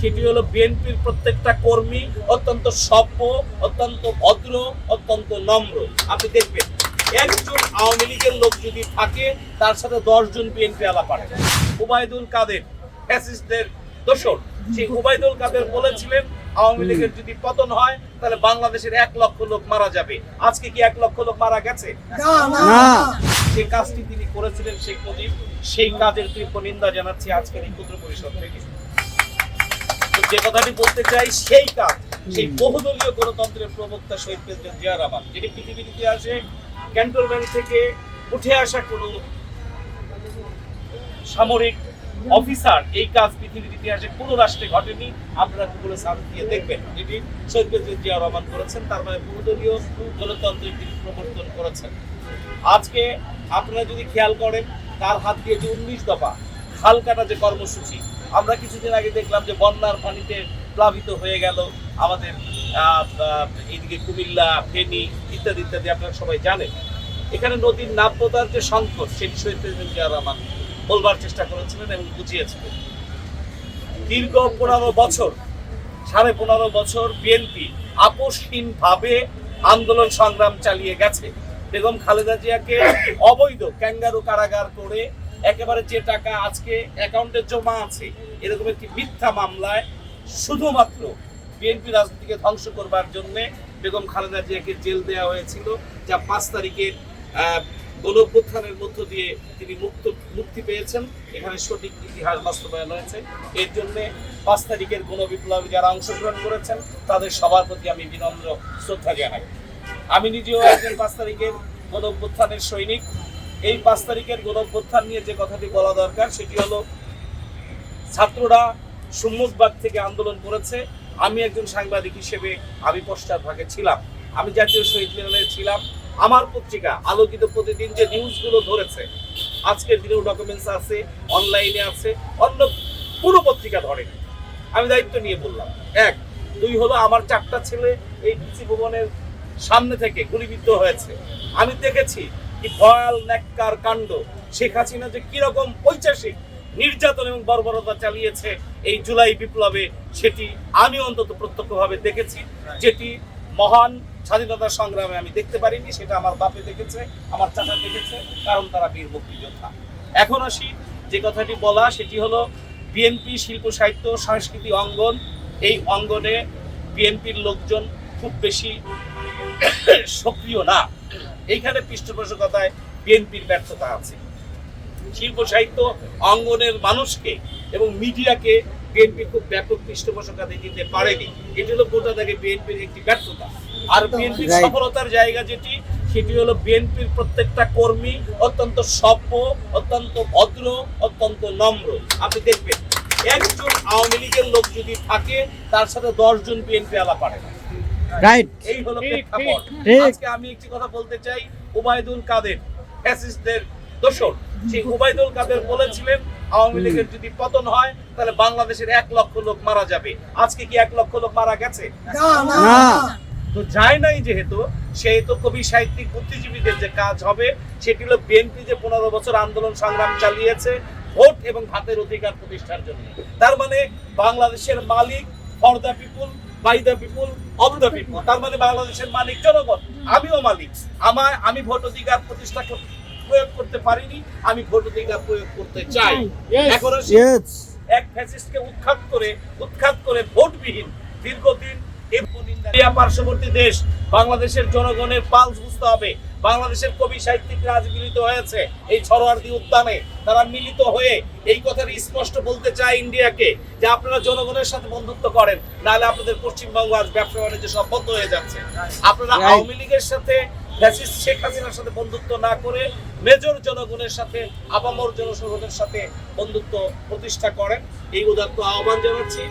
সেটি হলো বিএনপির প্রত্যেকটা কর্মী অত্যন্ত সভ্য, অত্যন্ত ভদ্র, অত্যন্ত নম্র। আপনি দেখবেন একজন আওয়ামী লীগের লোক যদি থাকে তার সাথে 10 জন বিএনপি আলাপ করে। ওবায়দুল কাদের ফ্যাসিস্টদের দোসর, সেই ওবায়দুল কাদের বলেছিলেন আওয়ামী লীগের যদি পতন হয় তাহলে বাংলাদেশের 1 লক্ষ লোক মারা যাবে। আজকে কি 1 লক্ষ লোক মারা গেছে? যে কাজটি তিনি করেছিলেন শেখ মুজিব, সেই কাজের তীব্র নিন্দা জানাচ্ছি আজকের এই ক্ষুদ্র পরিষদ থেকে। যে কথাটি বলতে চাই, সেই কাজ, সেই বহুদলীয় গণতন্ত্রের প্রবক্তা শহীদ প্রেসিডেন্ট জিয়া রহমান, যেটি পৃথিবীর ইতিহাসে ক্যান্টনমেন্ট থেকে উঠে আসা কোনো সামরিক অফিসার এই কাজ পৃথিবীর ইতিহাসে কোনো রাষ্ট্রে ঘটেনি। আপনারা গুগলে সার্চ দিয়ে দেখবেন, যেটি শহীদ প্রেসিডেন্ট জিয়া রহমান করেছেন। তার মানে বহুদলীয় গণতন্ত্রের তিনি প্রবর্তন করেছেন। আজকে আপনারা যদি খেয়াল করেন, তার হাত দিয়ে যে 19 দফা খাল কাটা যে কর্মসূচি, আমরা কিছুদিন আগে দেখলাম যে বন্যার পানিতে প্লাবিত হয়ে গেল আমাদের এইদিকে কুমিল্লা, ফেনী ইত্যাদি ইত্যাদি, আপনারা সবাই জানেন। এখানে নদীর নাব্যতার যে সংকট, সেটি শহীদ প্রেসিডেন্ট জিয়া রহমান বলবার চেষ্টা করেছিলেন এবং বুঝিয়েছিলেন। দীর্ঘ 15 বছর, 15.5 বছর বিএনপি আপোষহীন ভাবে আন্দোলন সংগ্রাম চালিয়ে গেছে। বেগম খালেদা জিয়াকে অবৈধ ক্যাঙ্গারু কারাগার করে একেবারে যে টাকা আজকে অ্যাকাউন্টে জমা আছে, এরকম একটি মিথ্যা মামলায় শুধুমাত্র বিএনপি রাজনীতিকে ধ্বংস করবার জন্য বেগম খালেদা জিয়াকে জেল দেওয়া হয়েছিল, যা 5 তারিখে গণঅভ্যুত্থানের মধ্য দিয়ে তিনি মুক্তি পেয়েছেন। এখানে সঠিক ইতিহাস বাস্তবায়ন হয়েছে। এর জন্য 5 তারিখের গণবিপ্লবে যারা অংশগ্রহণ করেছেন তাদের সবার প্রতি আমি বিনম্র শ্রদ্ধা জানাই। আমি নিজেও একজন 5 তারিখের গণঅভ্যুত্থানের সৈনিক। এই 5 তারিখের গণঅভ্যুত্থান নিয়ে যে কথাটি বলা দরকার, সেটি হলো ছাত্ররা সম্মুখভাগ থেকে আন্দোলন করেছে। আমি একজন সাংবাদিক হিসেবে আমি পশ্চাৎভাগে ছিলাম। আমি জাতীয় শহীদ মিনারে ছিলাম। আমার পত্রিকা আলোকিত প্রতিদিন যে নিউজগুলো ধরেছে, আজকের দিনেও ডকুমেন্টস আছে, অনলাইনে আছে, অন্য পুরো পত্রিকা ধরেনি। আমি দায়িত্ব নিয়ে বললাম। 1, 2 হলো আমার 4টা ছেলে এই ডিসি ভবনের সামনে থেকে গুলিবিদ্ধ হয়েছে। আমি দেখেছি কি ভয়াল ন্যাক্কার কাণ্ড, শেখ হাসিনা যে কিরকম ঐতিহাসিক নির্যাতন এবং বর্বরতা চালিয়েছে এই জুলাই বিপ্লবে, সেটি আমি অন্তত প্রত্যক্ষভাবে দেখেছি। যেটি মহান স্বাধীনতা সংগ্রামে আমি দেখতে পারিনি, সেটা আমার বাপে দেখেছে, আমার চাচা দেখেছে, কারণ তারা বীর মুক্তিযোদ্ধা। এখন আসি যে কথাটি বলা, সেটি হলো বিএনপি শিল্প সাহিত্য সংস্কৃতি অঙ্গন। এই অঙ্গনে বিএনপির লোকজন খুব বেশি সক্রিয় না। এইখানে পৃষ্ঠপোষকতায় বিএনপির ব্যর্থতা আছে। শিল্প সাহিত্য অঙ্গনের মানুষকে এবং মিডিয়াকে বিএনপি খুব ব্যাপক পৃষ্ঠপোষকতা দিতে পারেনি। এটি হলো গোটা থেকে বিএনপির একটি ব্যর্থতা। আর বিএনপির সফলতার জায়গা যেটি, সেটি হলো বিএনপির প্রত্যেকটা কর্মী অত্যন্ত সভ্য, অত্যন্ত ভদ্র, অত্যন্ত নম্র। আপনি দেখবেন একজন আওয়ামী লীগের লোক যদি থাকে তার সাথে 10 জন বিএনপি আলাপ করে না। এই হলো প্রেক্ষাপট। আজকে আমি একটি কথা বলতে চাই, ওবায়দুল কাদের ফ্যাসিস্টদের দোসর, সেই ওবায়দুল কাদের বলেছিলেন আওয়ামী লীগের যদি পতন হয় তাহলে বাংলাদেশের 1 লক্ষ লোক মারা যাবে। আজকে কি 1 লক্ষ লোক মারা গেছে? তো যায় নাই, যেহেতু সেহেতু কবি সাহিত্যিক বুদ্ধিজীবীদের যে কাজ হবে, সেটি হলো বিএনপি যে 15 বছর আন্দোলন সংগ্রাম চালিয়েছে ভোট এবং ভাতের অধিকার প্রতিষ্ঠার জন্য। তার মানে বাংলাদেশের মালিক for the people, by the people, of the people. তার মানে বাংলাদেশের মালিক জনগণ, আমিও মালিক। আমি ভোট অধিকার প্রতিষ্ঠা প্রয়োগ করতে পারিনি, আমি ভোট অধিকার প্রয়োগ করতে চাই। এখন এক ফ্যাসিস্টকে উৎখাত করে ভোটবিহীন দীর্ঘদিন পার্শ্ববর্তী দেশ বাংলাদেশের জনগণের পালস বুঝতে হবে। বাংলাদেশের কবি সাহিত্যিকরা আজ মিলিত হয়েছে এই সরোয়ার্দী উদ্যানে। তারা মিলিত হয়ে এই কথাটা স্পষ্ট বলতে চায় ইন্ডিয়াকে যে আপনারা জনগণের সাথে বন্ধুত্ব করেন, নাহলে আপনাদের পশ্চিমবঙ্গ আজ ব্যবসা বাণিজ্য সব বন্ধ হয়ে যাচ্ছে। আপনারা আওয়ামী লীগের সাথে, ফ্যাসিস্ট শেখ হাসিনার সাথে বন্ধুত্ব না করে মেজর জনগণের সাথে, আপামর জনসাধারণের সাথে বন্ধুত্ব প্রতিষ্ঠা করেন। এই উদাত্ত আহ্বান জানাচ্ছি।